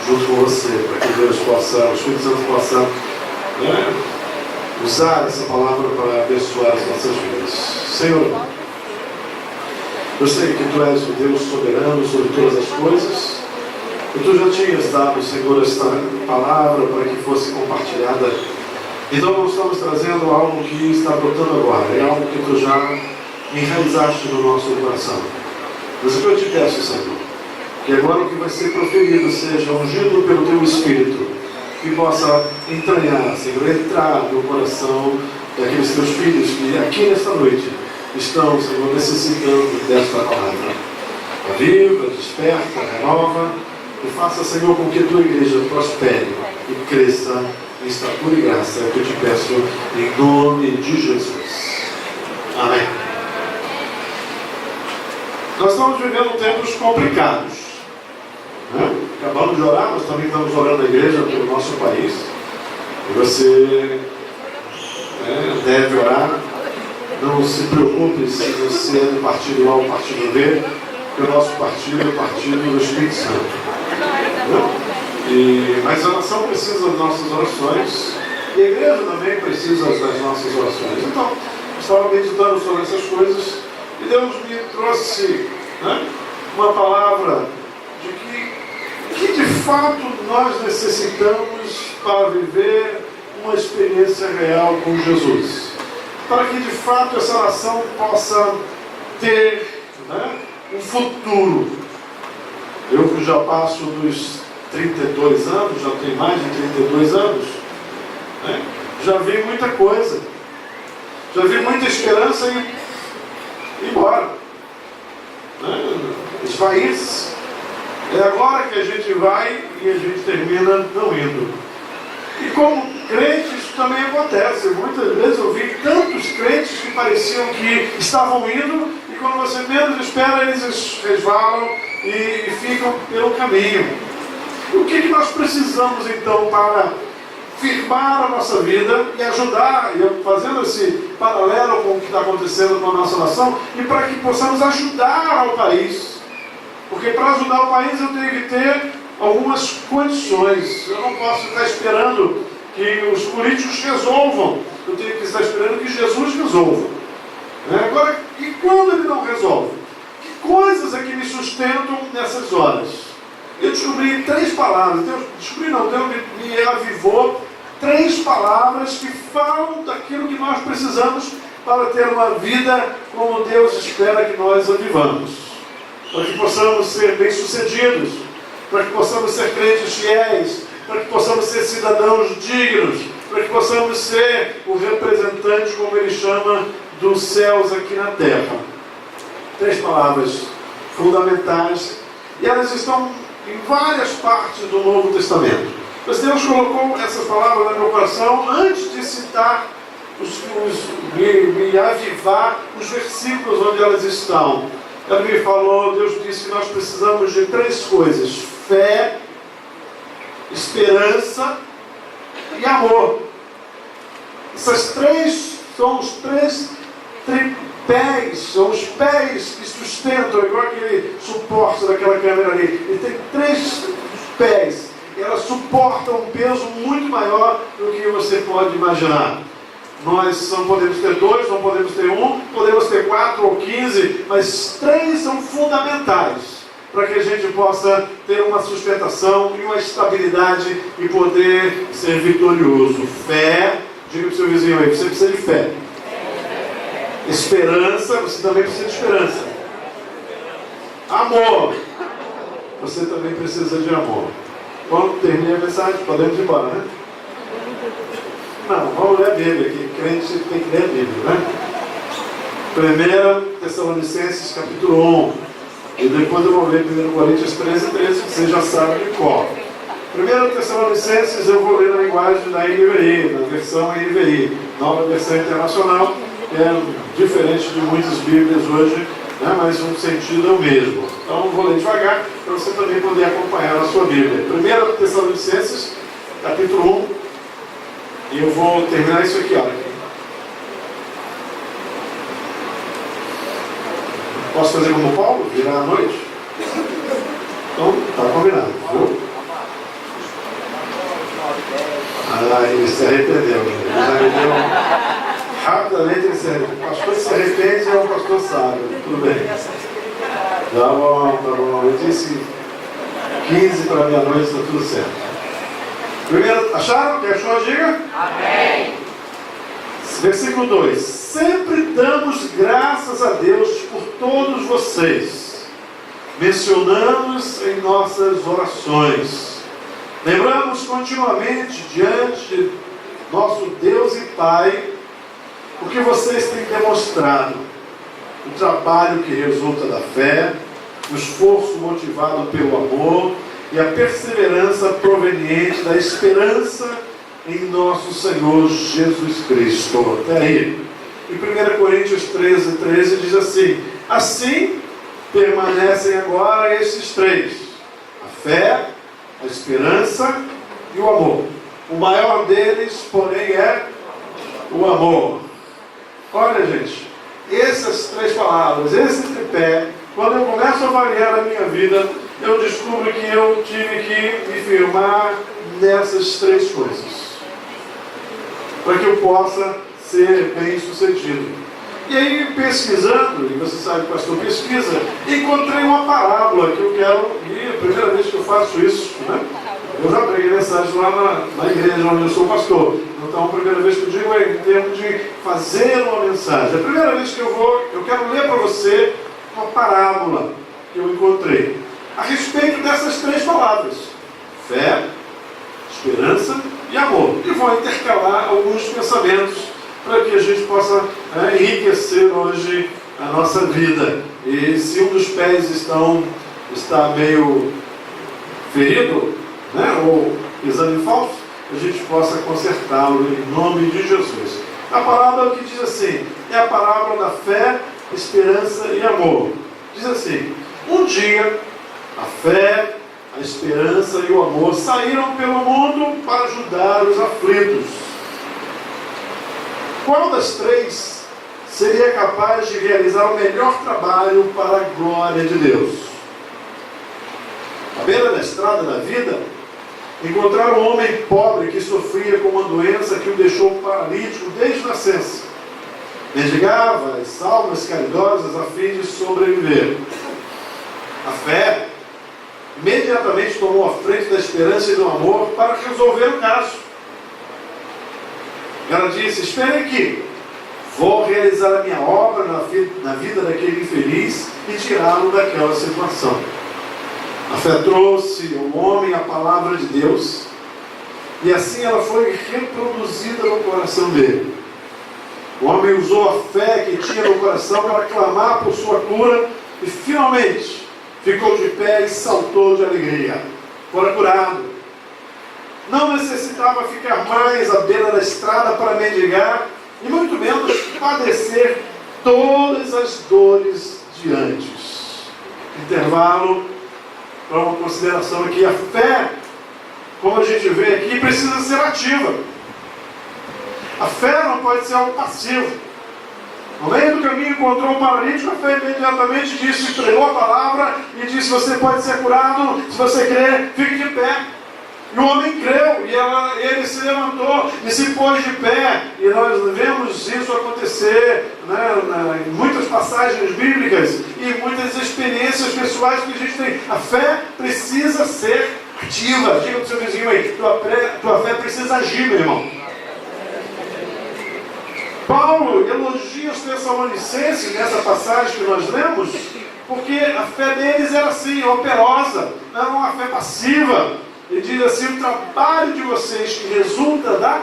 junto com você, para que Deus possa, o Espírito Santo possa usar essa palavra para abençoar as nossas vidas. Senhor, eu sei que Tu és o Deus soberano sobre todas as coisas, e Tu já tinhas dado, Senhor, esta palavra para que fosse compartilhada. Então não estamos trazendo algo que está brotando agora, é algo que Tu já enraizaste no nosso coração. Mas o que eu te peço, Senhor, que agora o que vai ser proferido seja ungido pelo Teu Espírito, que possa entranhar, Senhor, entrar no coração daqueles Teus filhos que aqui nesta noite estão, Senhor, necessitando desta palavra. Aviva, desperta, renova e faça, Senhor, com que a Tua igreja prospere e cresça em estatura e graça. É o que eu te peço em nome de Jesus. Amém. Nós estamos vivendo tempos complicados. Acabamos de orar, nós também estamos orando na igreja pelo nosso país. E você deve orar. Não se preocupe se você é do partido A ou partido B, porque o nosso partido é o partido do Espírito Santo. Mas a nação precisa das nossas orações, e a igreja também precisa das nossas orações. Então, eu estava meditando sobre essas coisas, e Deus me trouxe uma palavra de que de fato nós necessitamos para viver uma experiência real com Jesus. Para que de fato essa nação possa ter um futuro. Eu que já passo dos 32 anos, já tenho mais de 32 anos, já vi muita coisa, já vi muita esperança e embora. Esvair-se. É agora que a gente vai e a gente termina não indo. E como crente isso também acontece. Muitas vezes eu vi tantos crentes que pareciam que estavam indo e quando você menos espera eles resvalam e ficam pelo caminho. E o que nós precisamos então para firmar a nossa vida e ajudar, fazendo esse paralelo com o que está acontecendo com a nossa nação, e para que possamos ajudar ao país? Porque para ajudar o país eu tenho que ter algumas condições. Eu não posso estar esperando que os políticos resolvam. Eu tenho que estar esperando que Jesus resolva. Agora, e quando Ele não resolve? Que coisas é que me sustentam nessas horas? Eu descobri 3 palavras. Deus me avivou 3 palavras que falam daquilo que nós precisamos para ter uma vida como Deus espera que nós a vivamos. Para que possamos ser bem-sucedidos, para que possamos ser crentes fiéis, para que possamos ser cidadãos dignos, para que possamos ser o representante, como Ele chama, dos céus aqui na terra. 3 palavras fundamentais, e elas estão em várias partes do Novo Testamento. Mas Deus colocou essas palavras no meu coração antes de citar, me avivar os versículos onde elas estão. Ele me falou, Deus disse que nós precisamos de 3 coisas: fé, esperança e amor. Essas 3 são os 3 tripés, são os pés que sustentam, igual aquele suporte daquela câmera ali. Ele tem 3 pés, e elas suportam um peso muito maior do que você pode imaginar. Nós não podemos ter 2, não podemos ter 1, podemos ter 4 ou 15, mas 3 são fundamentais para que a gente possa ter uma sustentação e uma estabilidade e poder ser vitorioso. Fé, diga para o seu vizinho aí, você precisa de fé. Esperança, você também precisa de esperança. Amor, você também precisa de amor. Quando termina a mensagem, podemos ir embora, né? Não, vamos ler a Bíblia aqui. Crente tem que ler a Bíblia, né? 1 Tessalonicenses capítulo 1. E depois eu vou ler 1 Coríntios 13, que você já sabe de qual. 1 Tessalonicenses eu vou ler na linguagem da NVI, na versão NVI, nova versão internacional, que é diferente de muitas Bíblias hoje, né? Mas o sentido é o mesmo. Então eu vou ler devagar para você também poder acompanhar na sua Bíblia. 1 Tessalonicenses capítulo 1. E eu vou terminar isso aqui, olha. Posso fazer como Paulo? Virar à noite? Então, está combinado. Viu? Ele se arrependeu. Rapidamente ele se arrependeu. O pastor se arrepende, é o pastor sábio. Tudo bem. Tá bom, tá bom. Eu disse 15 para meia-noite, está tudo certo. Primeiro, acharam? Quem achou, diga? Amém. Versículo 2. Sempre damos graças a Deus por todos vocês. Mencionamos em nossas orações. Lembramos continuamente diante de nosso Deus e Pai o que vocês têm demonstrado. O trabalho que resulta da fé, o esforço motivado pelo amor e a perseverança proveniente da esperança em nosso Senhor Jesus Cristo. Até aí. Em 1 Coríntios 13 diz assim: assim permanecem agora esses três: a fé, a esperança e o amor. O maior deles, porém, é o amor. Olha, gente, essas três palavras, esse tripé, quando eu começo a avaliar a minha vida, eu descubro que eu tive que me firmar nessas três coisas, para que eu possa ser bem sucedido. E aí, pesquisando, e você sabe que o pastor pesquisa, encontrei uma parábola que eu quero, e a primeira vez que eu faço isso, né? Eu já preguei mensagem lá na igreja onde eu sou pastor. Então a primeira vez que eu digo é em termos de fazer uma mensagem. A primeira vez que eu quero ler para você uma parábola que eu encontrei a respeito dessas três palavras: fé, esperança e amor. E vou intercalar alguns pensamentos para que a gente possa enriquecer hoje a nossa vida. E se um dos pés está meio ferido, né, ou exame falso, a gente possa consertá-lo em nome de Jesus. A parábola que diz assim, é a parábola da fé, esperança e amor. Diz assim: um dia a fé, a esperança e o amor saíram pelo mundo para ajudar os aflitos. Qual das três seria capaz de realizar o melhor trabalho para a glória de Deus? À beira da estrada da vida, encontraram um homem pobre que sofria com uma doença que o deixou paralítico desde a nascença. Mendigava as almas caridosas a fim de sobreviver. A fé imediatamente tomou a frente da esperança e do amor para resolver o caso. Ela disse: espere aqui, vou realizar a minha obra na vida daquele infeliz e tirá-lo daquela situação. A fé trouxe ao homem a palavra de Deus, e assim ela foi reproduzida no coração dele. O homem usou a fé que tinha no coração para clamar por sua cura, e finalmente ficou de pé e saltou de alegria. Fora curado. Não necessitava ficar mais à beira da estrada para mendigar, e muito menos padecer todas as dores de antes. Intervalo para uma consideração aqui. A fé, como a gente vê aqui, precisa ser ativa. A fé não pode ser algo passivo. No meio do caminho encontrou um paralítico, a fé imediatamente disse, pregou a palavra e disse: você pode ser curado, se você crer, fique de pé. E o homem creu, e ele se levantou e se pôs de pé. E nós vemos isso acontecer, né, em muitas passagens bíblicas e muitas experiências pessoais que a gente tem. A fé precisa ser ativa. Diga para o seu vizinho aí: tua fé precisa agir, meu irmão. Paulo elogia os Tessalonicenses nessa passagem que nós lemos, porque a fé deles era assim, operosa, não era uma fé passiva. Ele diz assim: o trabalho de vocês que resulta da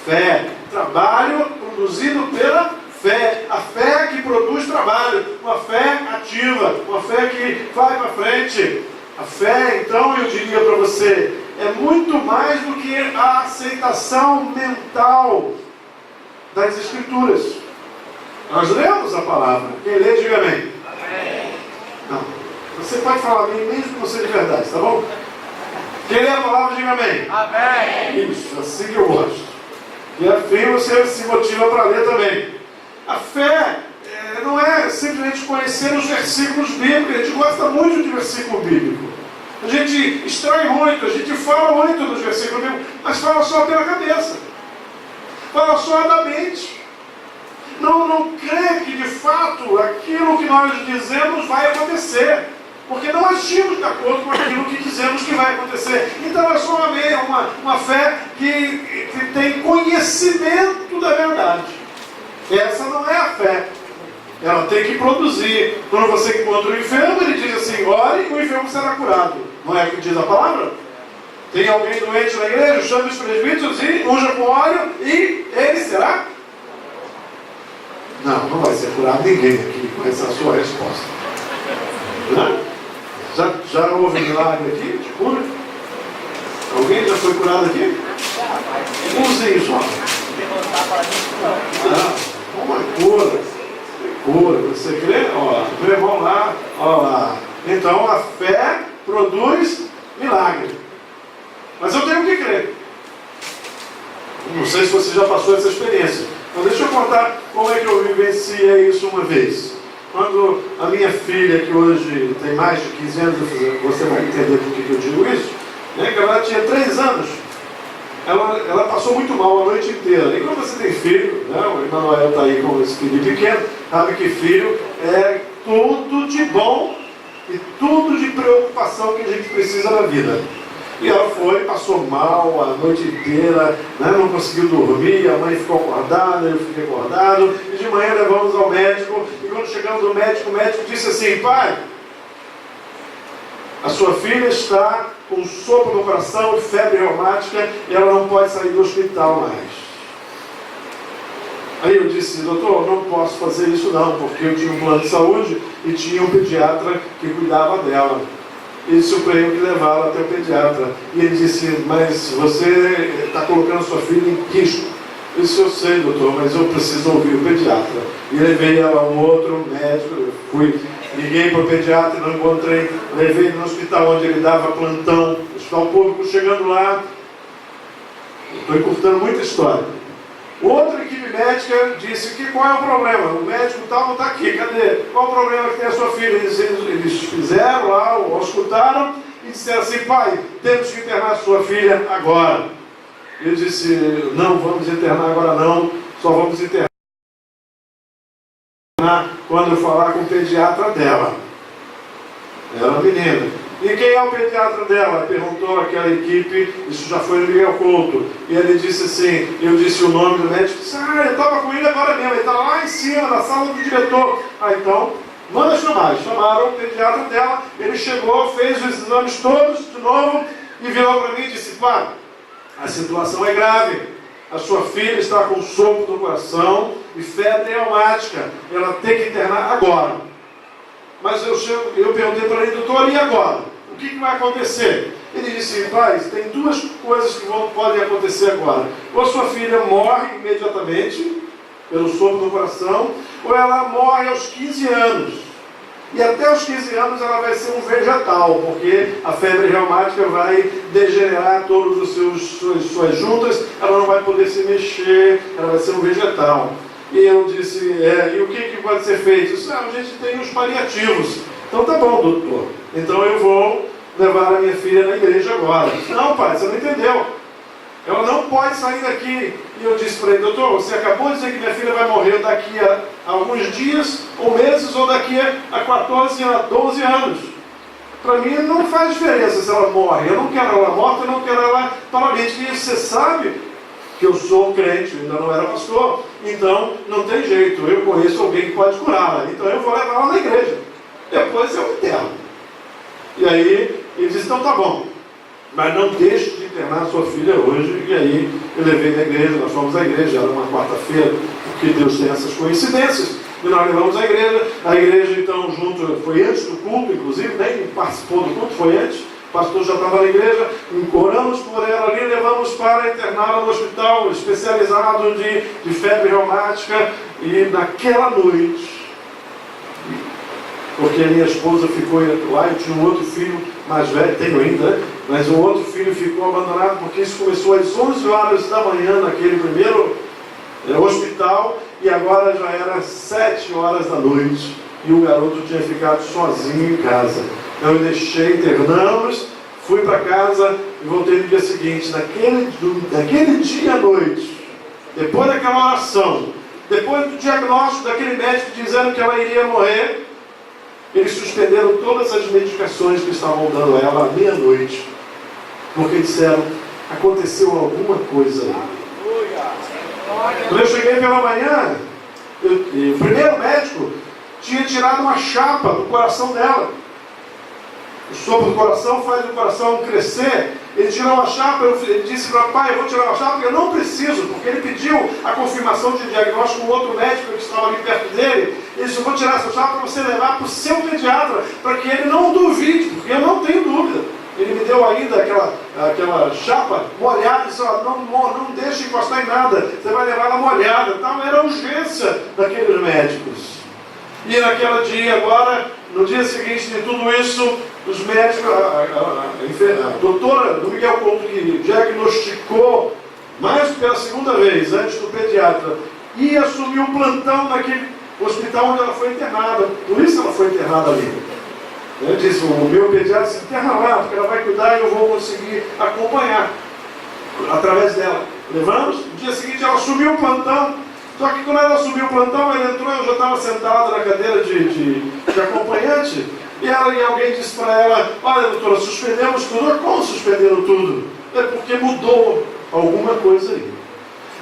fé, trabalho produzido pela fé, a fé que produz trabalho, uma fé ativa, uma fé que vai para frente. A fé, então, eu diria para você, é muito mais do que a aceitação mental das Escrituras. Nós lemos a palavra. Quem lê, diga amém. Amém. Não. Você pode falar amém mesmo que não seja de verdade, tá bom? Quem lê a palavra, diga amém. Amém. Isso, assim que eu gosto. E assim você se motiva para ler também. A fé não é simplesmente conhecer os versículos bíblicos. A gente gosta muito de versículo bíblico. A gente extrai muito, a gente fala muito nos versículos, mas fala só pela cabeça. Fala só da mente. Não crê que de fato aquilo que nós dizemos vai acontecer. Porque não agimos de acordo com aquilo que dizemos que vai acontecer. Então é só uma fé que tem conhecimento da verdade. Essa não é a fé. Ela tem que produzir. Quando você encontra o enfermo, ele diz assim: ore e o enfermo será curado. Não é o que diz a palavra? Tem alguém doente na igreja, chame os presbíteros e unja com óleo e ele será? Não vai ser curado ninguém aqui com essa sua resposta. Não? Já houve milagre aqui de cura? Alguém já foi curado aqui? Usem só. Não, uma cura. Você crê? Ó, meu irmão lá, ó lá. Então a fé produz milagre. Mas eu tenho que crer. Não sei se você já passou essa experiência. Então deixa eu contar como é que eu vivenciei isso uma vez. Quando a minha filha, que hoje tem mais de 15 anos, você vai entender por que eu digo isso, né, que ela tinha 3 anos, ela passou muito mal a noite inteira. E quando você tem filho, né, o Emanuel está aí com esse filho pequeno, sabe que filho é tudo de bom e tudo de preocupação que a gente precisa na vida. E ela passou mal a noite inteira, né, não conseguiu dormir, a mãe ficou acordada, eu fiquei acordado, e de manhã levamos ao médico, e quando chegamos no médico, o médico disse assim: pai, a sua filha está com sopro no coração, febre reumática, e ela não pode sair do hospital mais. Aí eu disse: doutor, não posso fazer isso não, porque eu tinha um plano de saúde e tinha um pediatra que cuidava dela. Ele supremo que levá-la até o pediatra. E ele disse: mas você está colocando sua filha em risco. Eu disse: eu sei, doutor, mas eu preciso ouvir o pediatra. E levei ela a um outro médico, liguei para o pediatra, não encontrei, levei no hospital onde ele dava plantão, hospital público. Chegando lá, estou encurtando muita história. Outra equipe médica disse: qual é o problema? O médico tal não está aqui, cadê? Qual o problema que tem a sua filha? Eles fizeram lá, auscultaram e disseram assim: pai, temos que internar a sua filha agora. Eu disse: não vamos internar agora não, só vamos internar quando eu falar com o pediatra dela. Era uma menina. E quem é o pediatra dela? Perguntou aquela equipe, isso já foi no Miguel Couto. E ele disse assim, eu disse o nome do médico, disse: eu estava com ele agora mesmo, ele está lá em cima, na sala do diretor. Então, manda chamar. Chamaram o pediatra dela, ele chegou, fez os exames todos de novo e virou para mim e disse: pai, a situação é grave. A sua filha está com sopro no coração e febre reumática. Ela tem que internar agora. Mas eu perguntei para ele: doutor, e agora? O que vai acontecer? Ele disse: pai, tem 2 coisas que podem acontecer agora. Ou a sua filha morre imediatamente, pelo sopro no coração, ou ela morre aos 15 anos. E até os 15 anos ela vai ser um vegetal, porque a febre reumática vai degenerar todas suas juntas, ela não vai poder se mexer, ela vai ser um vegetal. E eu disse: e o que pode ser feito? Eu disse: a gente tem os paliativos. Então tá bom, doutor. Então eu vou levar a minha filha na igreja agora. Eu disse: não, pai, você não entendeu. Ela não pode sair daqui. E eu disse para ele: doutor, você acabou de dizer que minha filha vai morrer daqui a alguns dias, ou meses, ou daqui a 14, a 12 anos. Para mim não faz diferença se ela morre. Eu não quero ela morta, eu não quero ela paralítica. E você sabe que eu sou crente, ainda não era pastor, então não tem jeito, eu conheço alguém que pode curá-la, então eu vou levar ela na igreja, depois eu interno. E aí ele disse: então tá bom, mas não deixe de internar sua filha hoje. E aí eu levei na igreja, nós fomos à igreja, era uma quarta-feira, porque Deus tem essas coincidências, e nós levamos a igreja então junto, foi antes do culto, inclusive, nem participou do culto, foi antes. O pastor já estava na igreja, oramos por ela ali, levamos para interná-la no hospital especializado de febre reumática. E naquela noite, porque a minha esposa ficou lá, eu tinha um outro filho mais velho, tenho ainda, né? Mas o outro filho ficou abandonado, porque isso começou às 11 horas da manhã naquele primeiro hospital, e agora já era 7 horas da noite, e o garoto tinha ficado sozinho em casa. Então eu deixei, internamos, Fui para casa e voltei no dia seguinte. Naquele dia à noite, depois daquela oração, depois do diagnóstico daquele médico dizendo que ela iria morrer, eles suspenderam todas as medicações que estavam dando a ela à meia-noite, porque disseram, aconteceu alguma coisa aí. Quando eu cheguei pela manhã, o primeiro médico tinha tirado uma chapa do coração dela. O sopro do coração faz o coração crescer. Ele tirou uma chapa, ele disse para o pai, eu vou tirar uma chapa porque eu não preciso, porque ele pediu a confirmação de diagnóstico com outro médico que estava ali perto dele. Ele disse, eu vou tirar essa chapa para você levar para o seu pediatra, para que ele não duvide, porque eu não tenho dúvida. Ele me deu ainda aquela chapa molhada e disse, não deixe encostar em nada, você vai levar ela molhada. Então era a urgência daqueles médicos. E naquele dia agora, no dia seguinte de tudo isso, os médicos, a doutora do Miguel Couto, que diagnosticou mais pela segunda vez, antes do pediatra, ia assumir um plantão naquele hospital onde ela foi internada. Por isso ela foi internada ali. Eu disse, o meu pediatra se interna lá, porque ela vai cuidar e eu vou conseguir acompanhar através dela. Levamos, no dia seguinte ela assumiu o plantão. Só que quando ela assumiu o plantão, ela entrou, eu já estava sentado na cadeira de acompanhante, e alguém disse para ela, olha doutora, suspendemos tudo. Como suspenderam tudo? É porque mudou alguma coisa aí.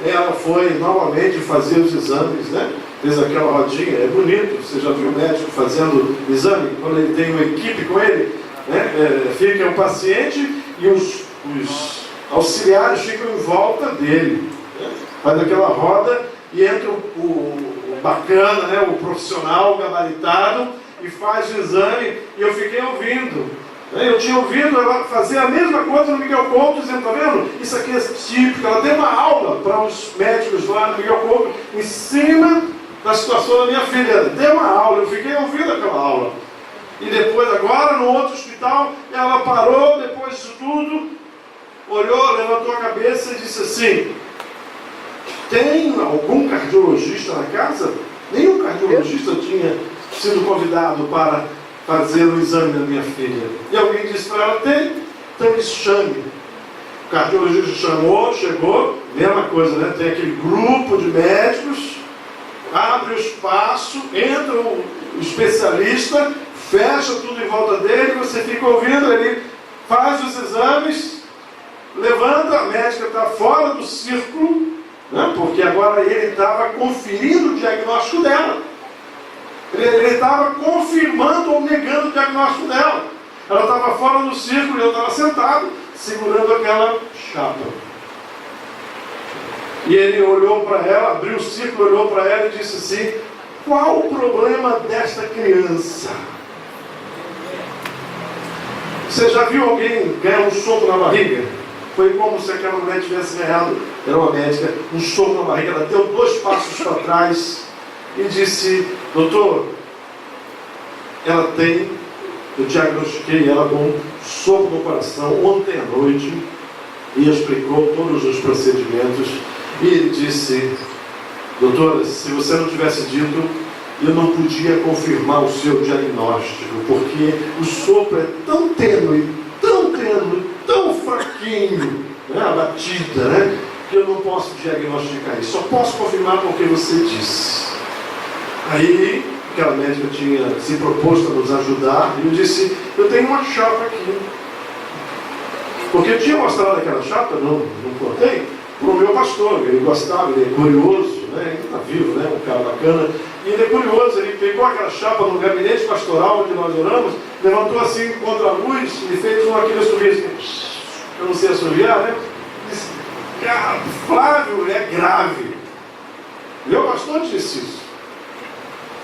Ela foi novamente fazer os exames, né? Fez aquela rodinha, é bonito, você já viu o médico fazendo exame, quando ele tem uma equipe com ele, né? Fica o paciente e os auxiliares ficam em volta dele, né? Faz aquela roda e entra o bacana, né? O profissional gabaritado e faz o exame, e eu fiquei ouvindo. Eu tinha ouvido ela fazer a mesma coisa no Miguel Couto, dizendo, tá vendo? Isso aqui é típico. Ela deu uma aula para os médicos lá no Miguel Couto, em cima da situação da minha filha. Deu uma aula, eu fiquei ouvindo aquela aula. E depois, agora, no outro hospital, ela parou, depois disso tudo, olhou, levantou a cabeça e disse assim, tem algum cardiologista na casa? Nenhum cardiologista tinha sido convidado para fazer o exame da minha filha. E alguém disse para ela, tem, então eles chame. O cardiologista chamou, chegou, mesma coisa, né? Tem aquele grupo de médicos, abre o espaço, entra o especialista, fecha tudo em volta dele, você fica ouvindo, ele faz os exames, levanta, a médica está fora do círculo, né? Porque agora ele estava conferindo o diagnóstico dela. Ele estava confirmando ou negando o diagnóstico dela. Ela estava fora do círculo e eu estava sentado, segurando aquela chapa. E ele olhou para ela, abriu o círculo, olhou para ela e disse assim, qual o problema desta criança? Você já viu alguém ganhar um soco na barriga? Foi como se aquela mulher tivesse ganhado, era uma médica, um soco na barriga. Ela deu 2 passos para trás e disse, doutor, ela tem, eu diagnostiquei ela com um soco no coração ontem à noite, e explicou todos os procedimentos, e ele disse, doutora, se você não tivesse dito, eu não podia confirmar o seu diagnóstico, porque o sopro é tão tênue, tão fraquinho, né, a batida, né, que eu não posso diagnosticar isso, só posso confirmar porque você disse. Aí, aquela médica tinha se proposto a nos ajudar, e eu disse, eu tenho uma chapa aqui. Porque eu tinha mostrado aquela chapa, não contei, para o meu pastor, ele gostava, ele é curioso, né? Ele está vivo, né? Um cara bacana, e ele é curioso, ele pegou aquela chapa no gabinete pastoral onde nós oramos, levantou assim contra a luz e fez aquele assovio assim, eu não sei assoviar, né? Disse, Flávio, é grave. Meu pastor disse isso.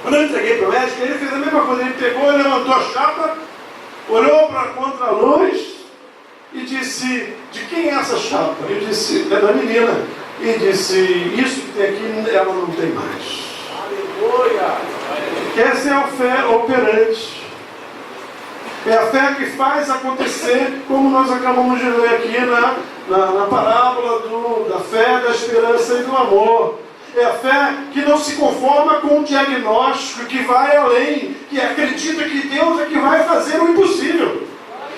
Quando eu entreguei para o médico, ele fez a mesma coisa, ele pegou, levantou a chapa, olhou para contra a luz e disse, de quem é essa chapa? Eu disse, é da menina. E disse, isso que tem aqui, ela não tem mais. Aleluia! Essa é a fé operante. É a fé que faz acontecer, como nós acabamos de ler aqui na parábola da fé, da esperança e do amor. É a fé que não se conforma com o diagnóstico, que vai além, que acredita que Deus é que vai fazer o impossível.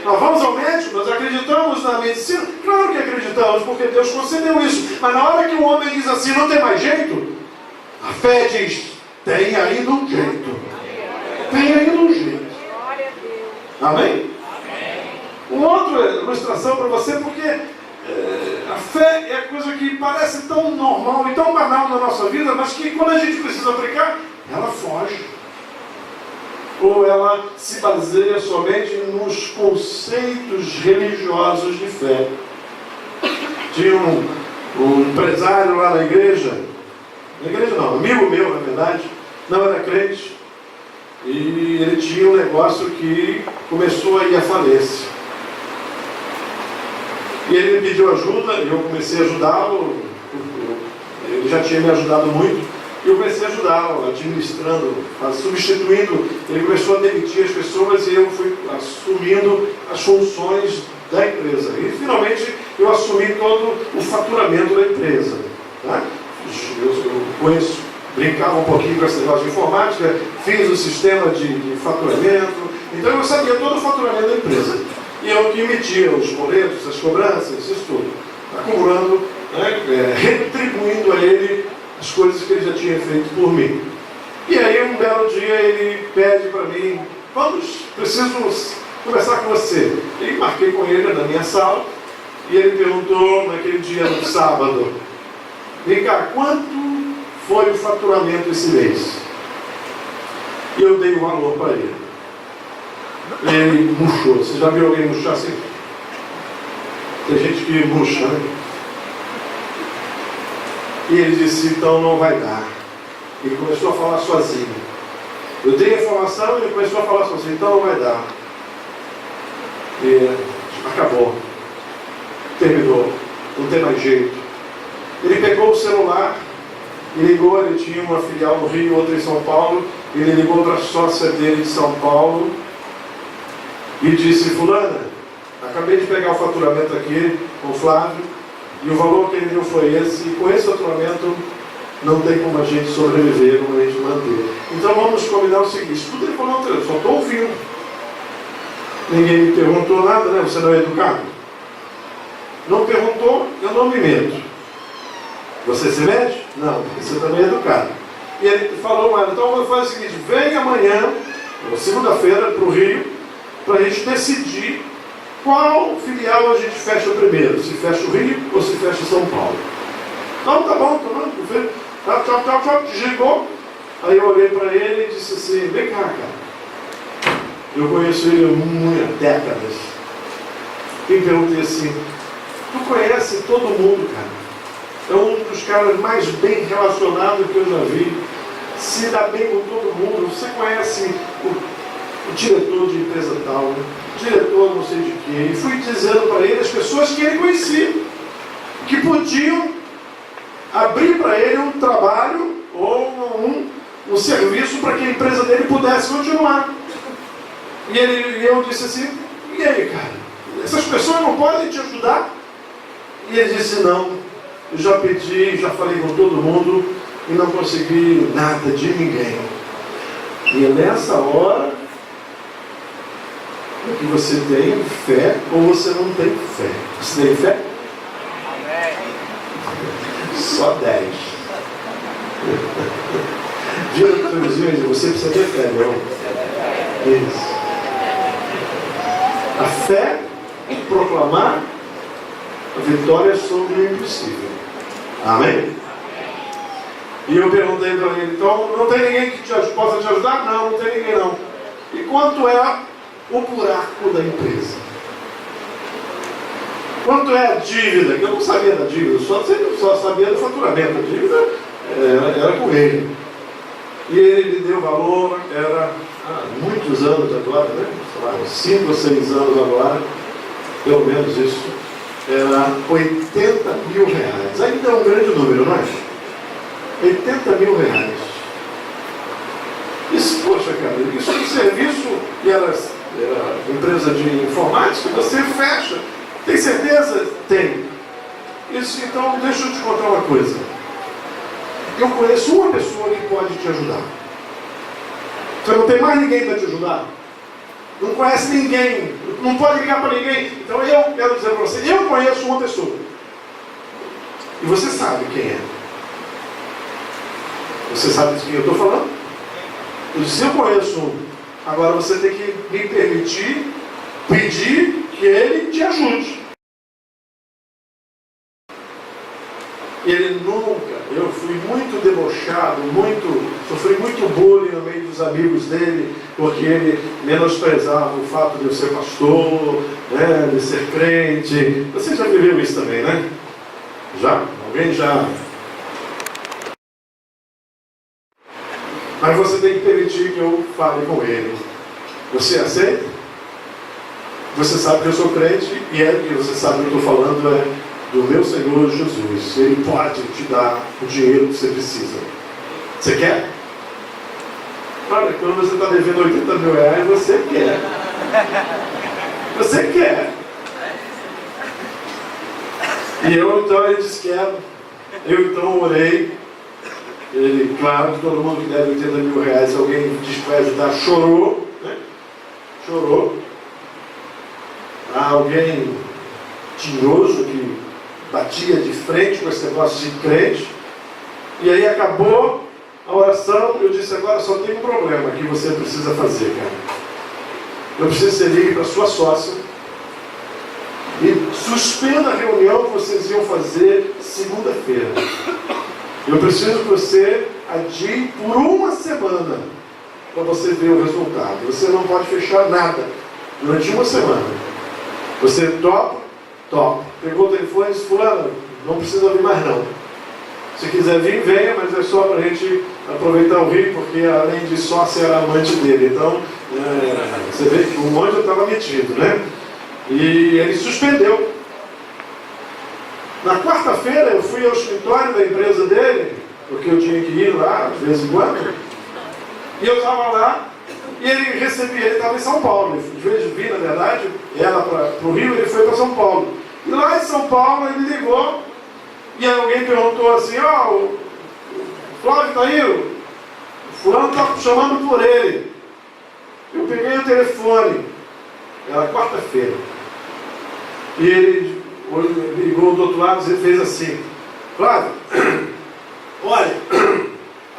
Nós vamos ao médico, nós acreditamos na medicina? Claro que acreditamos, porque Deus concedeu isso. Mas na hora que o homem diz assim, não tem mais jeito, a fé diz, tem ainda um jeito. Tem ainda um jeito. Amém? Uma outra ilustração para você, porque a fé é coisa que parece tão normal e tão banal na nossa vida, mas que quando a gente precisa aplicar, ela foge. Ou ela se baseia somente nos conceitos religiosos de fé. Tinha um empresário lá na igreja não, amigo meu na verdade, não era crente, e ele tinha um negócio que começou a ir à falência. E ele me pediu ajuda, e eu comecei a ajudá-lo, ele já tinha me ajudado muito, e eu comecei a ajudá-lo, administrando, substituindo. Ele começou a demitir as pessoas e eu fui assumindo as funções da empresa. E finalmente eu assumi todo o faturamento da empresa. Tá? Eu conheço, brincava um pouquinho com esse negócio de informática, fiz o sistema de faturamento, então eu sabia todo o faturamento da empresa. E eu que emitia os boletos, as cobranças, isso tudo, acumulando, retribuindo a ele as coisas que ele já tinha feito por mim. E aí um belo dia ele pede para mim, preciso conversar com você. E marquei com ele na minha sala, e ele perguntou naquele dia, no sábado, vem cá, quanto foi o faturamento esse mês? E eu dei o valor para ele. Ele murchou. Você já viu alguém murchar assim? Tem gente que murcha, né? E ele disse, então não vai dar. Ele começou a falar sozinho. Eu dei a informação e ele começou a falar sozinho, então não vai dar. E acabou. Terminou. Não tem mais jeito. Ele pegou o celular e ligou, ele tinha uma filial no Rio, outra em São Paulo. Ele ligou para a sócia dele de São Paulo e disse, fulana, acabei de pegar o faturamento aqui com o Flávio, e o valor que ele deu foi esse, e com esse faturamento não tem como a gente sobreviver, como a gente manter. Então vamos combinar o seguinte, tudo ele falou, eu só estou ouvindo. Ninguém me perguntou nada, né? Você não é educado? Não perguntou, eu não me meto. Você se mete? Não, você também é educado. E ele falou, mas então vamos fazer o seguinte, vem amanhã, segunda-feira, para o Rio, para a gente decidir qual filial a gente fecha primeiro, se fecha o Rio ou se fecha São Paulo. Não, tá bom, tchau, desligou. Aí eu olhei para ele e disse assim, vem cá, cara. Eu conheço ele há décadas. E perguntei assim, tu conhece todo mundo, cara? É um dos caras mais bem relacionados que eu já vi. Se dá bem com todo mundo. Você conhece o diretor de empresa tal, né? Diretor não sei de quê, e fui dizendo para ele as pessoas que ele conhecia, que podiam abrir para ele um trabalho ou um serviço para que a empresa dele pudesse continuar. E eu disse assim, e aí, cara, essas pessoas não podem te ajudar? E ele disse, não, eu já pedi, já falei com todo mundo e não consegui nada de ninguém. E é nessa hora que você tem fé ou você não tem fé. Você tem fé? Amém. Só 10. Diga para os seus vizinhos, você precisa ter fé, não? Isso. A fé é proclamar a vitória sobre o impossível. Amém? E eu perguntei para ele, então não tem ninguém que possa te ajudar? Não tem ninguém não. E quanto é o buraco da empresa? Quanto é a dívida? Eu não sabia da dívida, só sabia do faturamento. A dívida era com ele. E ele me deu valor, era há muitos anos agora, né? Sei lá, 5 ou 6 anos agora, pelo menos isso, era 80 mil reais. Ainda é um grande número, não é? 80 mil reais. Isso, poxa, cara, isso é um serviço que era empresa de informática, você fecha. Tem certeza? Tem. Isso, então, deixa eu te contar uma coisa. Eu conheço uma pessoa que pode te ajudar. Você não tem mais ninguém para te ajudar? não conhece ninguém, não pode ligar para ninguém. Então eu quero dizer para você, eu conheço uma pessoa. E você sabe quem é. Você sabe de quem eu estou falando? Eu disse, eu conheço um. Agora você tem que me permitir, pedir que ele te ajude. Ele nunca, eu fui muito debochado, sofri muito bullying no meio dos amigos dele, porque ele menosprezava o fato de eu ser pastor, né, de ser crente. Você já viveu isso também, né? Já? Alguém já? Mas você tem que permitir que eu fale com ele. Você aceita? Você sabe que eu sou crente e você sabe que eu estou falando do meu Senhor Jesus. Ele pode te dar o dinheiro que você precisa. Você quer? Olha, quando você está devendo 80 mil reais, você quer. Você quer. E eu então, ele disse quero. Eu então orei. Ele, claro que todo mundo que deve 80 mil reais, alguém diz que vai ajudar, chorou, né? Chorou. Há alguém tinhoso que batia de frente com esse negócio de crente. E aí acabou a oração, eu disse, agora só tem um problema que você precisa fazer, cara. Eu preciso que você ligue para sua sócia e suspenda a reunião que vocês iam fazer segunda-feira. Eu preciso que você adie por uma semana para você ver o resultado. Você não pode fechar nada durante uma semana. Você topa? Topa. Pegou o telefone e disse, fulano, não precisa vir mais não. Se quiser vir, venha, mas é só para a gente aproveitar o rio, porque além de sócia era amante dele. Então, você vê que o monte estava metido, né? E ele suspendeu. Na quarta-feira eu fui ao escritório da empresa dele, porque eu tinha que ir lá de vez em quando, e eu estava lá, e ele recebia, ele estava em São Paulo, de vez de vir, na verdade, ela para o Rio, ele foi para São Paulo. E lá em São Paulo ele ligou, e aí alguém perguntou assim, ó, o Flávio está aí, o fulano está chamando por ele. Eu peguei o telefone, era quarta-feira, e ele ligou do outro lado e fez assim, Flávio, olha,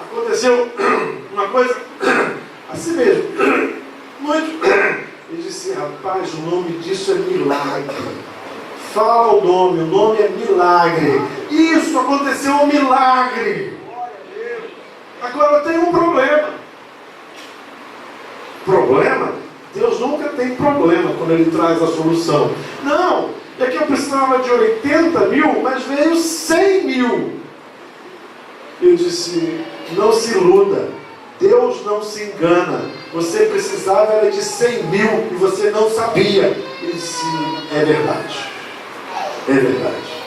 aconteceu uma coisa assim mesmo, muito. Ele disse, rapaz, o nome disso é milagre. Fala o nome é milagre. Isso, aconteceu um milagre. Agora tem um problema. Problema? Deus nunca tem problema quando Ele traz a solução. Não, é que eu precisava de 80 mil, mas veio 100 mil. Eu disse, não se iluda. Deus não se engana. Você precisava era de 100 mil e você não sabia. Ele disse, é verdade. É verdade.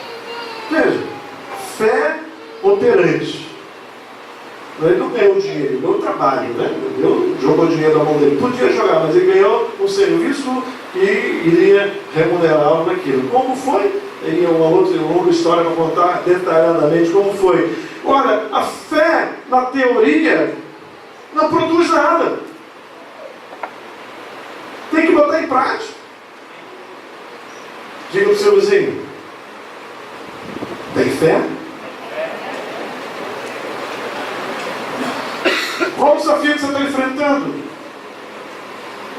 Veja, fé operante. Ele não ganhou dinheiro, ele ganhou trabalho, né? Ele jogou dinheiro na mão dele. Podia jogar, mas ele ganhou um serviço que iria remunerá-lo naquilo. Como foi? Teria uma longa história para contar detalhadamente como foi. Olha, a fé, na teoria, não produz nada. Tem que botar em prática. Diga para o seu vizinho. Tem fé? Qual o desafio que você está enfrentando?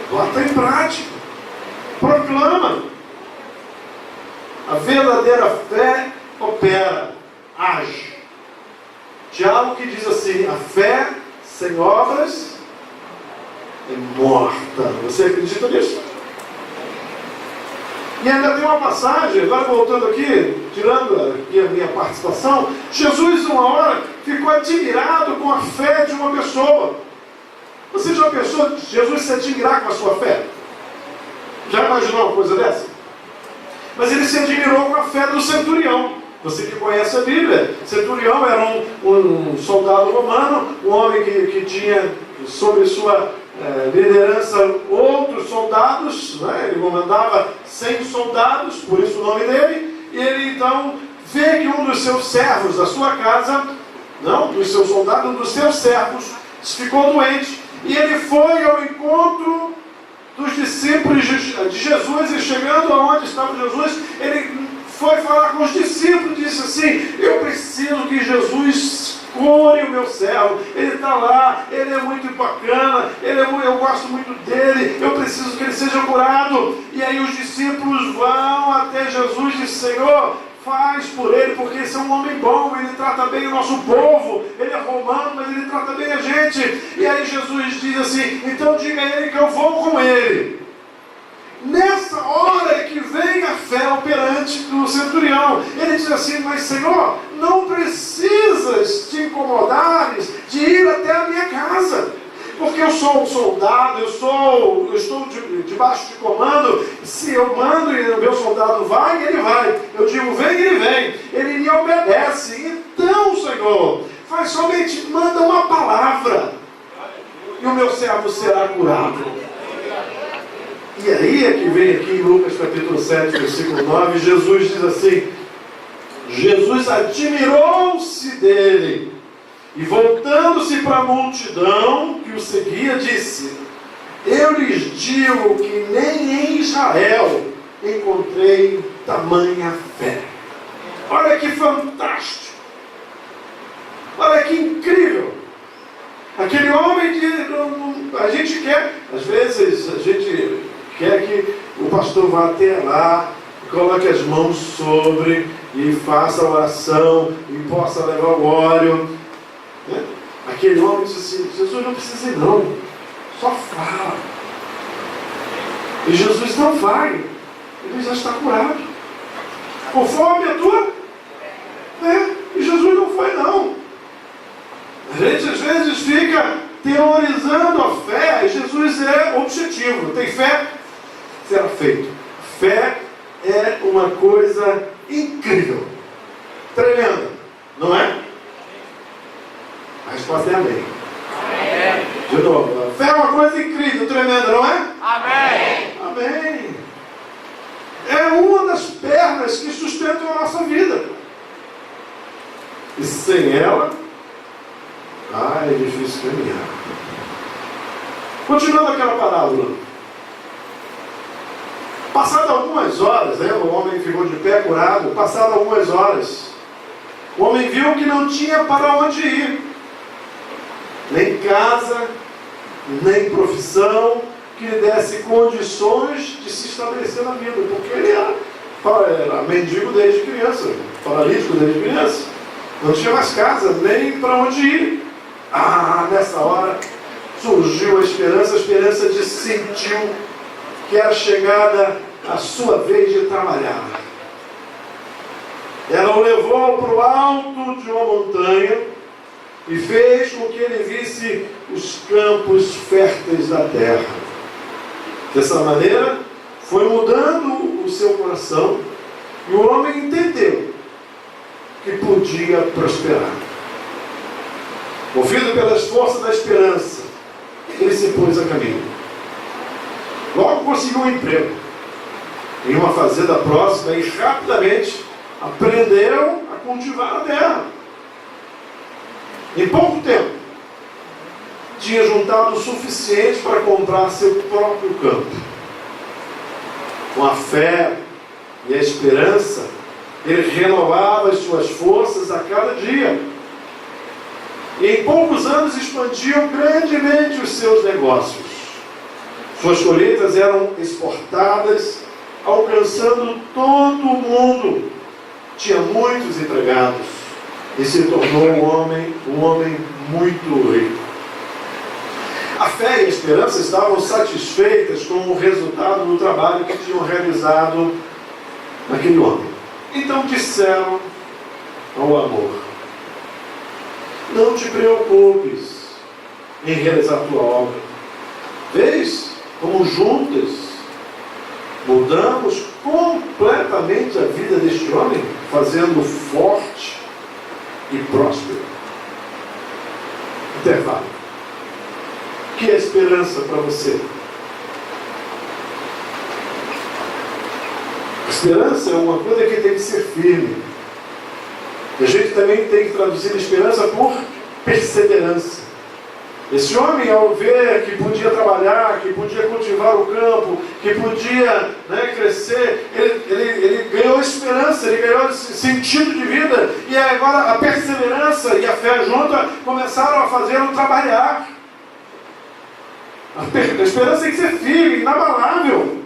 Bota em prática. Proclama. A verdadeira fé opera, age. Tiago que diz assim, a fé sem obras é morta. Você acredita nisso? E ainda tem uma passagem, agora voltando aqui, tirando aqui a minha participação, Jesus uma hora ficou admirado com a fé de uma pessoa. Você já pensou Jesus se admirar com a sua fé? Já imaginou uma coisa dessa? Mas ele se admirou com a fé do centurião. Você que conhece a Bíblia, centurião era um soldado romano, um homem que tinha sob sua liderança outros soldados, né? Ele comandava 100 soldados, por isso o nome dele, e ele então vê que um dos seus servos da sua casa, não dos seus soldados, um dos seus servos, ficou doente, e ele foi ao encontro dos discípulos de Jesus, e chegando aonde estava Jesus, ele foi falar com os discípulos e disse assim: eu preciso que Jesus cure o meu servo, ele está lá, ele é muito bacana, eu gosto muito dele, eu preciso que ele seja curado. E aí os discípulos vão até Jesus e dizem: Senhor, faz por ele, porque esse é um homem bom, ele trata bem o nosso povo, ele é romano, mas ele trata bem a gente. E aí Jesus diz assim: então diga a ele que eu vou com ele. Nessa hora é que vem a fé operante do centurião. Ele diz assim: mas Senhor, não precisas te incomodares de ir até a minha casa, porque eu sou um soldado, eu estou debaixo de comando. Se eu mando e o meu soldado vai, ele vai. Eu digo vem, ele vem. Ele me obedece. Então, Senhor, somente manda uma palavra e o meu servo será curado. E aí é que vem aqui em Lucas capítulo 7, versículo 9, Jesus diz assim: Jesus admirou-se dele e, voltando-se para a multidão que o seguia, disse: eu lhes digo que nem em Israel encontrei tamanha fé. Olha que fantástico, olha que incrível. Aquele homem que a gente quer, às vezes a gente quer que o pastor vá até lá, coloque as mãos sobre e faça a oração e possa levar o óleo, né? Aquele homem disse assim: Jesus não precisa ir não, só fala. E Jesus não vai, ele já está curado, conforme a tua fé. E Jesus não foi não. A gente às vezes fica teorizando a fé, e Jesus é objetivo. Tem fé? Será feito. Fé é uma coisa incrível, tremenda, não é? A resposta é amém. Amém. De novo, a fé é uma coisa incrível, tremenda, não é? Amém. Amém. É uma das pernas que sustentam a nossa vida. E sem ela, é difícil caminhar. Continuando aquela parábola. Passado algumas horas, o homem ficou de pé curado. Passado algumas horas, o homem viu que não tinha para onde ir. Nem casa, nem profissão que lhe desse condições de se estabelecer na vida. Porque ele era mendigo desde criança, paralítico desde criança. Não tinha mais casa, nem para onde ir. Nessa hora surgiu a esperança de sentiu que era chegada a sua vez de trabalhar. Ela o levou para o alto de uma montanha e fez com que ele visse os campos férteis da terra. Dessa maneira, foi mudando o seu coração e o homem entendeu que podia prosperar. Movido pelas forças da esperança, ele se pôs a caminho. Logo conseguiu um emprego em uma fazenda próxima e rapidamente aprendeu a cultivar a terra. Em pouco tempo, tinha juntado o suficiente para comprar seu próprio campo. Com a fé e a esperança, ele renovava as suas forças a cada dia. E em poucos anos expandiu grandemente os seus negócios. Suas colheitas eram exportadas, alcançando todo o mundo. Tinha muitos empregados e se tornou um homem muito rico. A fé e a esperança estavam satisfeitas com o resultado do trabalho que tinham realizado naquele homem. Então disseram ao amor: não te preocupes em realizar a tua obra. Vês como juntas mudamos completamente a vida deste homem, fazendo forte e próspero. Intervalo. Que é esperança para você? Esperança é uma coisa que tem que ser firme. A gente também tem que traduzir esperança por perseverança. Esse homem, ao ver que podia trabalhar, que podia cultivar o campo, que podia, crescer, ele ganhou esperança, ele ganhou esse sentido de vida. E agora a perseverança e a fé juntas começaram a fazê-lo trabalhar. A esperança tem que ser firme, inabalável.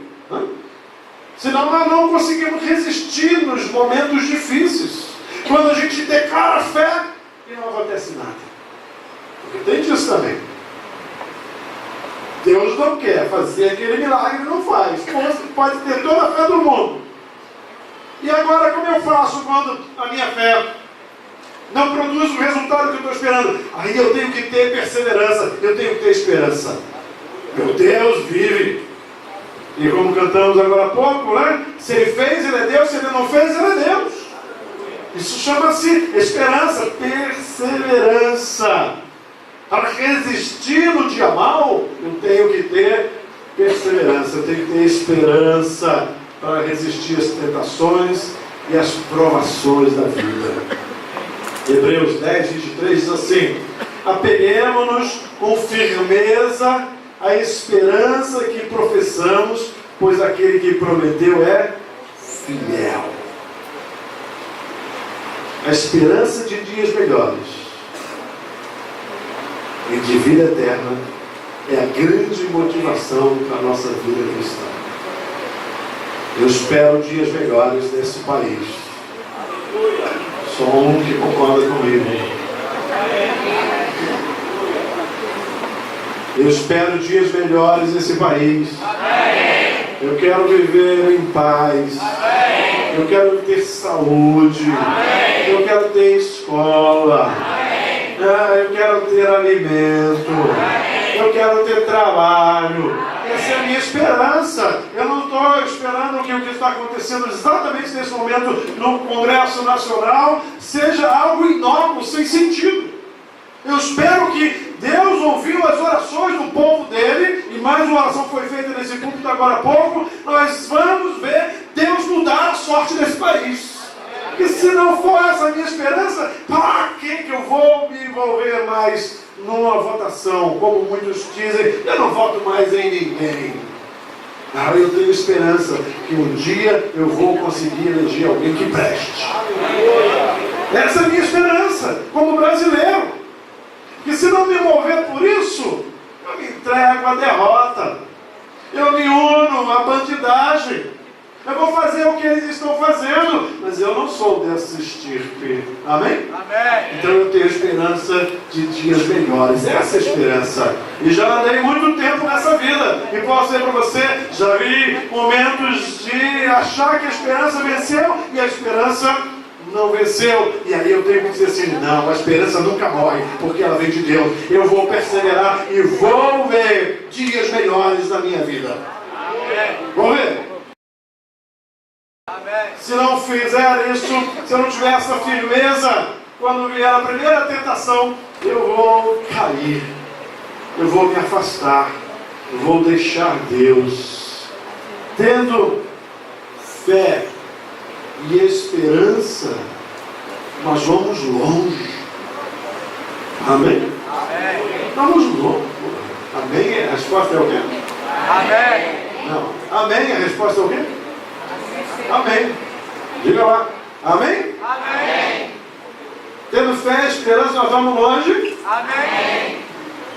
Senão nós não conseguimos resistir nos momentos difíceis. Quando a gente declara fé e não acontece nada. Porque tem disso também. Deus não quer fazer aquele milagre e não faz. Pode ter toda a fé do mundo. E agora como eu faço quando a minha fé não produz o resultado que eu estou esperando? Aí eu tenho que ter perseverança, eu tenho que ter esperança. Meu Deus vive. E como cantamos agora há pouco, se Ele fez, Ele é Deus. Se Ele não fez, Ele é Deus. Isso chama-se esperança, perseverança. Para resistir no dia mal, eu tenho que ter perseverança, eu tenho que ter esperança para resistir às tentações e às provações da vida. Hebreus 10, 23 diz assim: apeguemo-nos com firmeza à esperança que professamos, pois aquele que prometeu é fiel. A esperança de dias melhores e de vida eterna é a grande motivação para a nossa vida cristã. Eu espero dias melhores nesse país. Só um que concorda comigo. Eu espero dias melhores nesse país. Eu quero viver em paz. Eu quero ter saúde. Eu quero ter escola. Eu quero ter alimento. Eu quero ter trabalho. Essa é a minha esperança. Eu não estou esperando que o que está acontecendo exatamente nesse momento no Congresso Nacional seja algo inócuo, sem sentido. Eu espero que Deus ouviu as orações do povo dele, e mais uma oração foi feita nesse púlpito agora há pouco. Nós vamos ver Deus mudar a sorte desse país. E se não for essa a minha esperança, para que eu vou me envolver mais numa votação? Como muitos dizem, eu não voto mais em ninguém. Eu tenho esperança que um dia eu vou conseguir eleger alguém que preste. Essa é a minha esperança, como brasileiro. Que se não me mover por isso, eu me entrego à derrota. Eu me uno à bandidagem. Eu vou fazer o que eles estão fazendo, mas eu não sou dessa estirpe. Amém? Amém. Então eu tenho esperança de dias melhores. Essa é a esperança. E já andei muito tempo nessa vida. E posso dizer para você, já vi momentos de achar que a esperança venceu e a esperança não venceu. E aí eu tenho que dizer assim, não, a esperança nunca morre, porque ela vem de Deus. Eu vou perseverar e vou ver dias melhores na minha vida. Amém. Vou ver. Se não fizer isso, se eu não tiver essa firmeza, quando vier a primeira tentação, eu vou cair, eu vou me afastar, eu vou deixar Deus. Tendo fé e esperança, nós vamos longe. Amém? Amém. Vamos longe. Amém? A resposta é o quê? Amém. Não. Amém? A resposta é o quê? Amém. Diga lá. Amém? Amém. Tendo fé e esperança, nós vamos longe. Amém.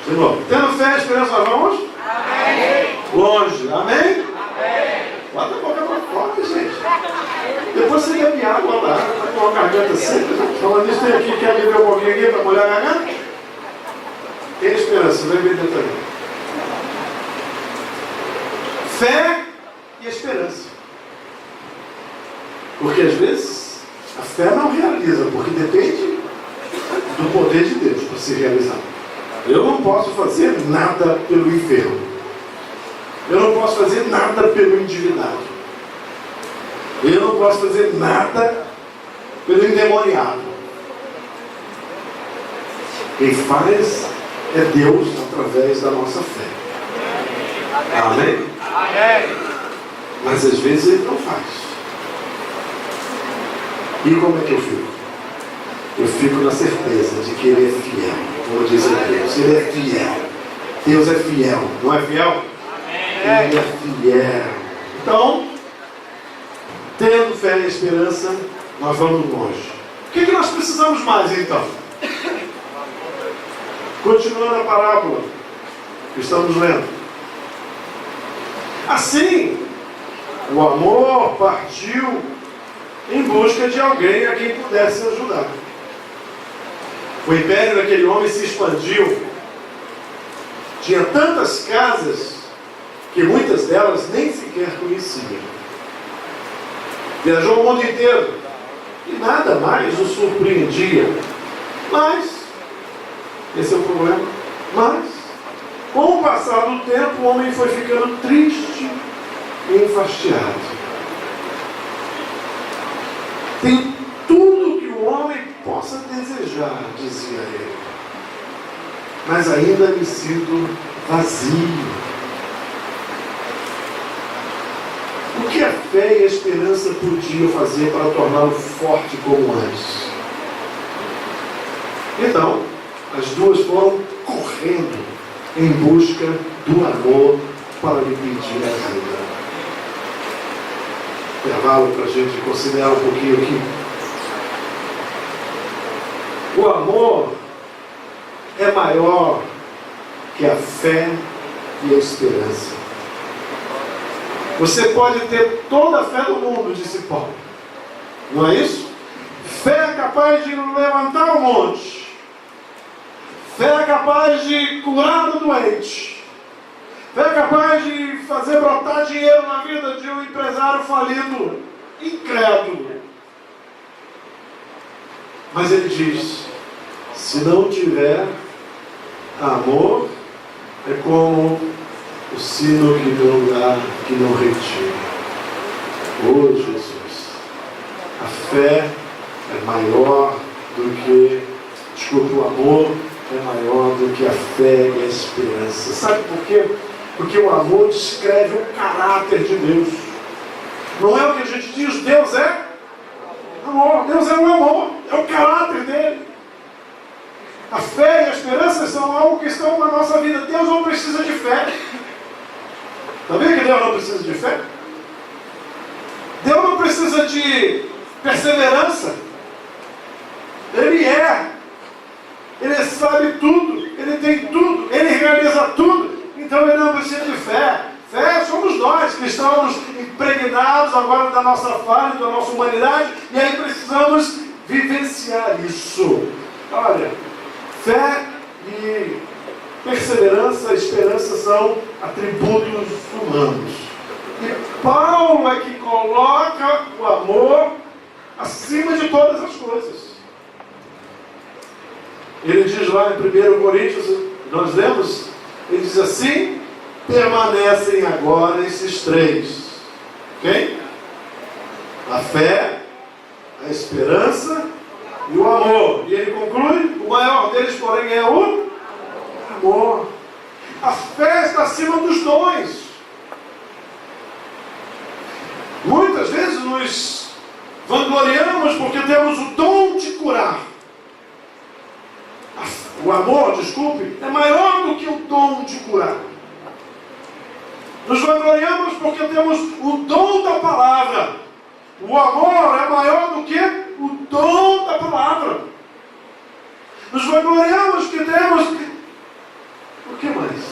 De novo. Tendo fé e esperança, nós vamos? Amém. Longe. Amém? Amém. Bota a boca para fora, gente. Depois você bebe água lá. Está com a garganta seca. Falando isso, tem aqui, quer beber um pouquinho aqui para molhar a garganta? Tem esperança, vai beber também. Fé e esperança. Porque às vezes a fé não realiza, porque depende do poder de Deus para se realizar. Eu não posso fazer nada pelo enfermo. Eu não posso fazer nada pelo endividado. Eu não posso fazer nada pelo endemoniado. Quem faz é Deus através da nossa fé. Amém? Amém. Mas às vezes Ele não faz. E como é que eu fico? Eu fico na certeza de que Ele é fiel. como diz Deus. Ele é fiel. Deus é fiel. Não é fiel? Ele é fiel. Então, tendo fé e esperança, nós vamos longe. O que nós precisamos mais, então? Continuando a parábola que estamos lendo. Assim, o amor partiu em busca de alguém a quem pudesse ajudar. O império daquele homem se expandiu. Tinha tantas casas que muitas delas nem sequer conhecia. Viajou o mundo inteiro e nada mais o surpreendia. Mas, esse é o problema, com o passar do tempo, o homem foi ficando triste e enfastiado. Tem tudo que o homem possa desejar, dizia ele, mas ainda me sinto vazio. O que a fé e a esperança podiam fazer para torná-lo forte como antes? Então, as duas foram correndo em busca do amor para lhe pedir ajuda. Intervalo para a gente considerar um pouquinho aqui. O amor é maior que a fé e a esperança. Você pode ter toda a fé do mundo, disse Paulo. Não é isso? Fé é capaz de levantar o monte. Fé é capaz de curar o doente. Fé é capaz de fazer brotar dinheiro na vida de um empresário falido, incrédulo. Mas ele diz, se não tiver amor, é como o sino que não retira. Oh Jesus, a fé é maior do que, o amor é maior do que a fé e a esperança. Sabe por quê? Porque o amor descreve o caráter de Deus. Não é o que a gente diz, Deus é amor. Deus é o amor, é o caráter dele. A fé e a esperança são algo que estão na nossa vida. Deus não precisa de fé. Sabia que Deus não precisa de fé? Deus não precisa de perseverança. Ele sabe tudo, ele tem tudo, ele realiza tudo. Então ele não precisa de fé. Fé somos nós que estamos impregnados agora da nossa falha, da nossa humanidade, e aí precisamos vivenciar isso. Olha, fé e perseverança, esperança são atributos humanos. E Paulo é que coloca o amor acima de todas as coisas. Ele diz lá em 1 Coríntios, nós lemos, ele diz assim, permanecem agora esses três. Ok? A fé, a esperança e o amor. E ele conclui, o maior deles, porém, é o amor. A fé está acima dos dons. Muitas vezes nos vangloriamos porque temos o dom de curar. O amor, desculpe, é maior do que o dom de curar. Nos vangloriamos porque temos o dom da palavra. O amor é maior do que o dom da palavra. Nos vangloriamos que temos... O que mais?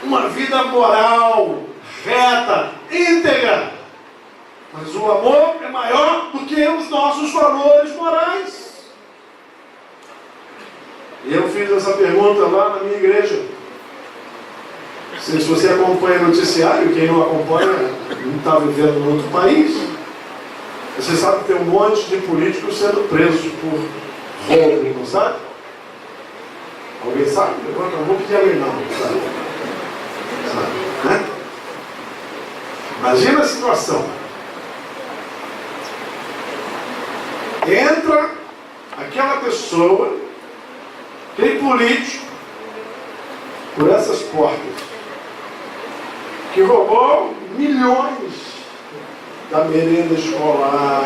Uma vida moral, reta, íntegra. Mas o amor é maior do que os nossos valores morais. E eu fiz essa pergunta lá na minha igreja. Se você acompanha o noticiário, quem não acompanha não está vivendo em outro país. Você sabe que tem um monte de políticos sendo presos por roubo, não sabe? Alguém sabe? Levanta, não vou pedir a mim não, sabe? Né? Imagina a situação. Entra aquela pessoa, aquele político, por essas portas, que roubou milhões da merenda escolar,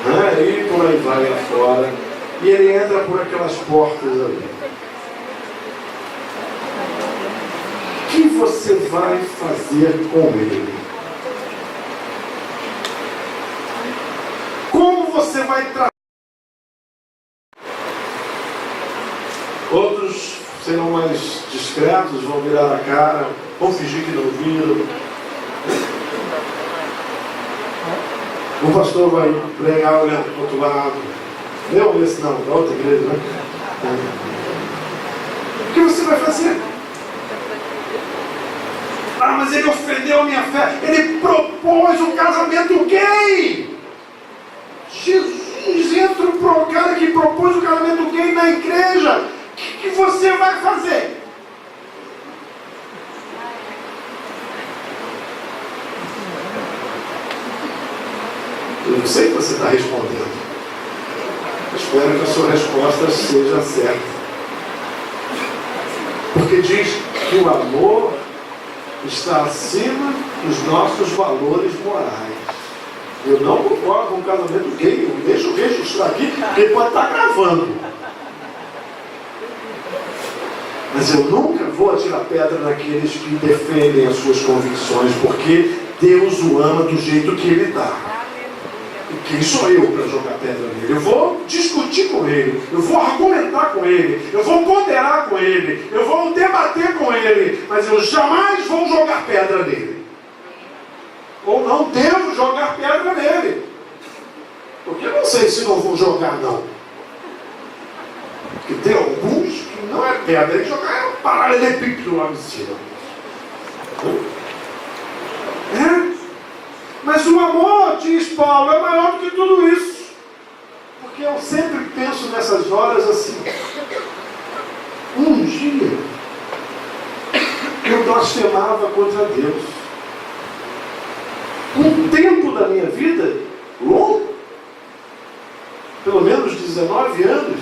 né? E por aí vai afora, e ele entra por aquelas portas ali. você vai fazer com ele? Como você vai tratar? Outros serão mais discretos, vão virar a cara, vão fingir que não viram. O pastor vai pregar olhando para o outro lado. Não, esse não, da outra igreja, né? O que você vai fazer? Ah, mas ele ofendeu a minha fé. Ele propôs um casamento gay. Jesus entra para o cara que propôs o casamento gay na igreja. O que você vai fazer? Eu sei que você está respondendo. Espero que a sua resposta seja certa. Porque diz que o amor está acima dos nossos valores morais. Eu não concordo com um casamento gay. Deixa eu registrar aqui, porque ele pode estar gravando. Mas eu nunca vou atirar pedra naqueles que defendem as suas convicções, porque Deus o ama do jeito que ele está. E quem sou eu para jogar pedra nele? Eu vou discutir com ele, eu vou argumentar com ele, eu vou ponderar com ele, eu vou debater com ele, mas eu jamais vou jogar pedra nele. Ou não devo jogar pedra nele. Porque eu não sei se não vou jogar, não. Porque tem alguns que não é pedra, tem que jogar um paralelepípedo lá em cima. Mas o amor, diz Paulo, é maior do que tudo isso. Porque eu sempre penso nessas horas assim. Um dia, eu blasfemava contra Deus. Um tempo da minha vida, longo, pelo menos 19 anos,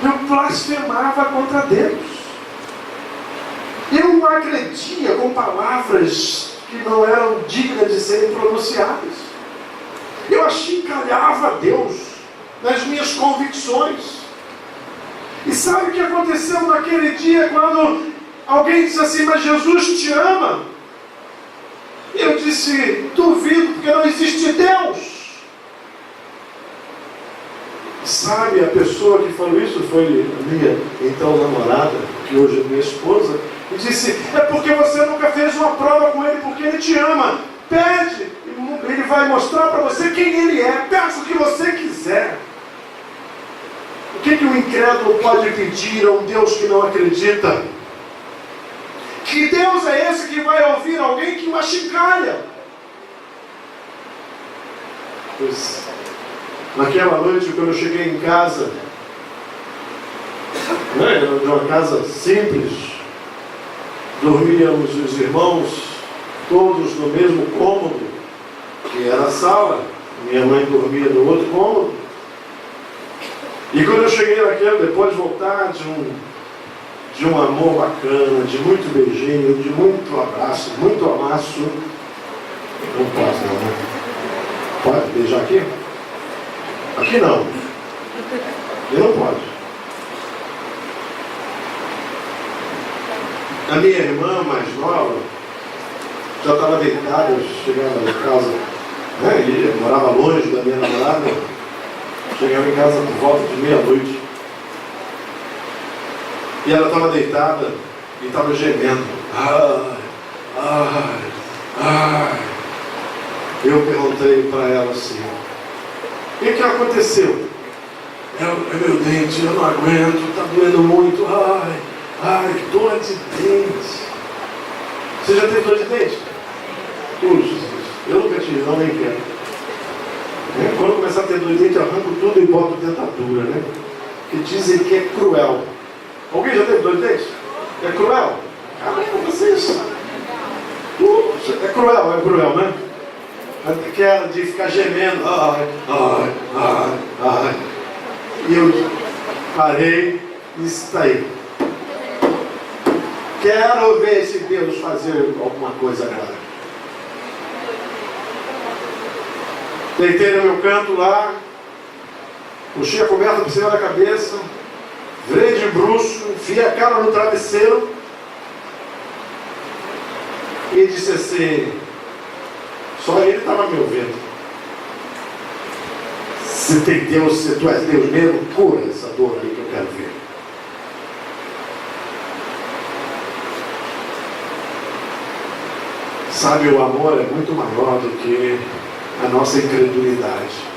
eu blasfemava contra Deus. Eu agredia com palavras que não eram dignas de serem pronunciadas. Eu achincalhava Deus nas minhas convicções. E sabe o que aconteceu naquele dia quando alguém disse assim, mas Jesus te ama? E eu disse, duvido, porque não existe Deus. Sabe, a pessoa que falou isso foi a minha então namorada, que hoje é minha esposa, e disse, é porque você nunca fez uma prova com ele, porque ele te ama. Pede, ele vai mostrar para você quem ele é. Peça o que você quiser. O que o incrédulo pode pedir a um Deus que não acredita? Que Deus é esse que vai ouvir alguém que o achincalha? Pois, naquela noite, quando eu cheguei em casa, era de uma casa simples, dormíamos os irmãos todos no mesmo cômodo, que era a sala. Minha mãe dormia no outro cômodo. E quando eu cheguei naquele, depois de voltar de um amor bacana, de muito beijinho, de muito abraço, muito amasso, não posso não, né? Pode beijar aqui? Aqui não. Aqui não pode. A minha irmã mais nova já estava deitada, eu chegava em casa, né? E morava longe da minha namorada, chegava em casa por volta de meia-noite. E ela estava deitada e estava gemendo. Ai, ai, ai. Eu perguntei para ela assim, o que aconteceu? Meu dente, eu não aguento, está doendo muito. Ai, dor de dente. Você já teve dor de dente? Todos. Eu nunca tive, não, nem quero. Quando começar a ter dor de dente, eu arranco tudo e boto dentadura, né? Que dizem que é cruel. Alguém já teve dor de dente? É cruel? Caramba, vocês. É cruel, né? Aquela de ficar gemendo. Ai. E eu parei e está aí. Quero ver se Deus fazer alguma coisa agora. Deitei no meu canto lá, puxei a coberta por cima da cabeça, virei de bruço, enfiei a cara no travesseiro e disse assim, só ele estava me ouvindo: se tem Deus, se tu és Deus mesmo, cura essa dor aí que eu quero ver. Sabe, o amor é muito maior do que a nossa incredulidade.